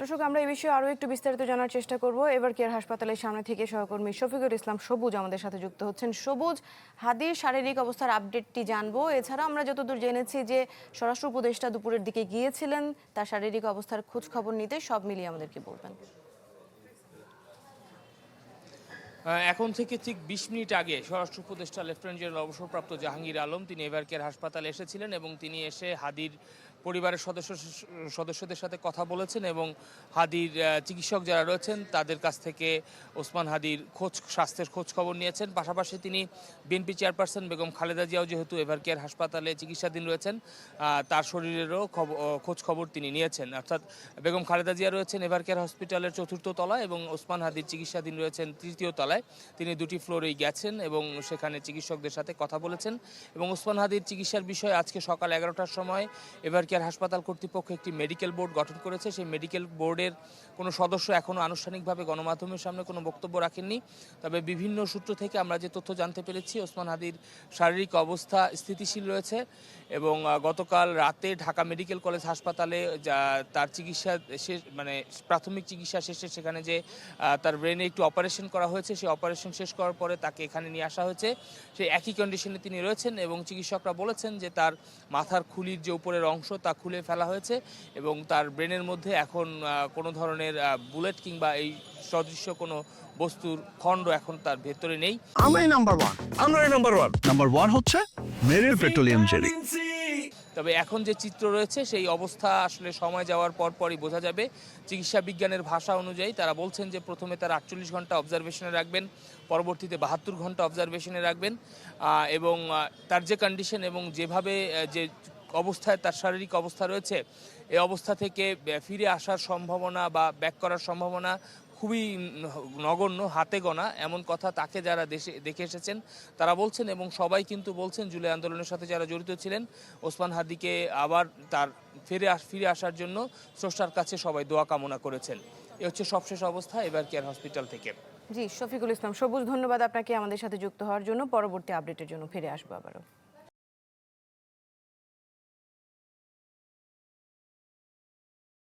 দর্শক, আমরা এই বিষয়ে আরও একটু বিস্তারিত জানার চেষ্টা করব। এবার কেয়ার হাসপাতালের সামনে থেকে সহকর্মী শফিকুল ইসলাম সবুজ আমাদের সাথে যুক্ত হচ্ছেন। সবুজ, হাদির শারীরিক অবস্থার আপডেটটি জানবো। এছাড়া আমরা যতদূর জেনেছি যে স্বরাষ্ট্র উপদেষ্টা দুপুরের দিকে গিয়েছিলেন তার শারীরিক অবস্থার খোঁজ খবর নিতে, সব মিলিয়ে আমাদেরকে বলবেন। এখন থেকে ঠিক ২০ মিনিট আগে স্বরাষ্ট্র উপদেষ্টা লেফটেন্যান্ট জেনারেল অবসরপ্রাপ্ত জাহাঙ্গীর আলম তিনি এভারকেয়ার হাসপাতালে এসেছিলেন এবং তিনি এসে হাদির পরিবারের সদস্যদের সাথে কথা বলেছেন এবং হাদির চিকিৎসক যারা রয়েছেন তাদের কাছ থেকে ওসমান হাদির স্বাস্থ্যের খোঁজ খবর নিয়েছেন। পাশাপাশি তিনি BNP chairperson Begum Khaleda Xiao যেহেতু এভারকেয়ার হাসপাতালে চিকিৎসাধীন রয়েছেন, তার শরীরেরও খোঁজ খবর তিনি নিয়েছেন। অর্থাৎ বেগম খালেদা জিয়া রয়েছেন এভারকেয়ার হসপিটালের ৪র্থ তলায় এবং ওসমান হাদির চিকিৎসাধীন রয়েছেন ৩য় তলায়। তিনি দুটি ফ্লোরেই গেছেন এবং সেখানে চিকিৎসকদের সাথে কথা বলেছেন এবং ওসমান হাদির চিকিৎসার বিষয়ে আজকে সকাল 11টার সময় এভারকেয়ার হাসপাতাল কর্তৃপক্ষ একটি মেডিকেল বোর্ড গঠন করেছে। সেই মেডিকেল বোর্ডের কোনো সদস্য এখনও আনুষ্ঠানিকভাবে গণমাধ্যমের সামনে কোনো বক্তব্য রাখেননি। তবে বিভিন্ন সূত্র থেকে আমরা যে তথ্য জানতে পেরেছি, ওসমান হাদির শারীরিক অবস্থা স্থিতিশীল রয়েছে এবং গতকাল রাতে ঢাকা মেডিকেল কলেজ হাসপাতালে তার চিকিৎসা প্রাথমিক চিকিৎসা শেষে সেখানে যে তার ব্রেনে একটু অপারেশন করা হয়েছে, সেই অপারেশন শেষ করার পরে তাকে এখানে নিয়ে আসা হয়েছে। সেই একই কন্ডিশনে তিনি রয়েছেন এবং চিকিৎসকরা বলেছেন যে তার মাথার খুলির যে উপরের অংশ তা খুলে ফেলা হয়েছে এবং তার ব্রেনের মধ্যে এখন কোনো ধরনের বুলেট কিংবা এই সদৃশ্য কোনো বস্তুর খণ্ড এখন তার ভেতরে নেই। আমরাই নাম্বার ওয়ান। নাম্বার ওয়ান হচ্ছে মেরিল পেট্রোলিয়াম জেলি। তবে এখন যে চিত্র রয়েছে সেই অবস্থা আসলে সময় যাওয়ার পরই বোঝা যাবে। চিকিৎসা বিজ্ঞানের ভাষা অনুযায়ী তারা বলছেন যে প্রথমে তারা 48 ঘন্টা অবজারভেশনে রাখবেন, পরবর্তীতে 72 ঘন্টা অবজারভেশনে রাখবেন এবং তার যে কন্ডিশন এবং যেভাবে যে অবস্থায় তার শারীরিক অবস্থা রয়েছে, এই অবস্থা থেকে ফিরে আসার সম্ভাবনা বা ব্যাক করার সম্ভাবনা খুবই নগণ্য, হাতে গোনা, এমন কথা তাকে যারা দেখে এসেছেন তারা বলছেন এবং সবাই কিন্তু বলছেন জুলাই আন্দোলনের সাথে যারা জড়িত ছিলেন ওসমান হাদিকে আবার তার ফিরে আসার জন্য স্রষ্টার কাছে সবাই দোয়া কামনা করেছেন। এ হচ্ছে সবশেষ অবস্থা এভারকেয়ার হসপিটাল থেকে। জি, শফিকুল ইসলাম সবুজ, ধন্যবাদ আপনাকে আমাদের সাথে যুক্ত হওয়ার জন্য। পরবর্তী আপডেটের জন্য ফিরে আসবো আবারও।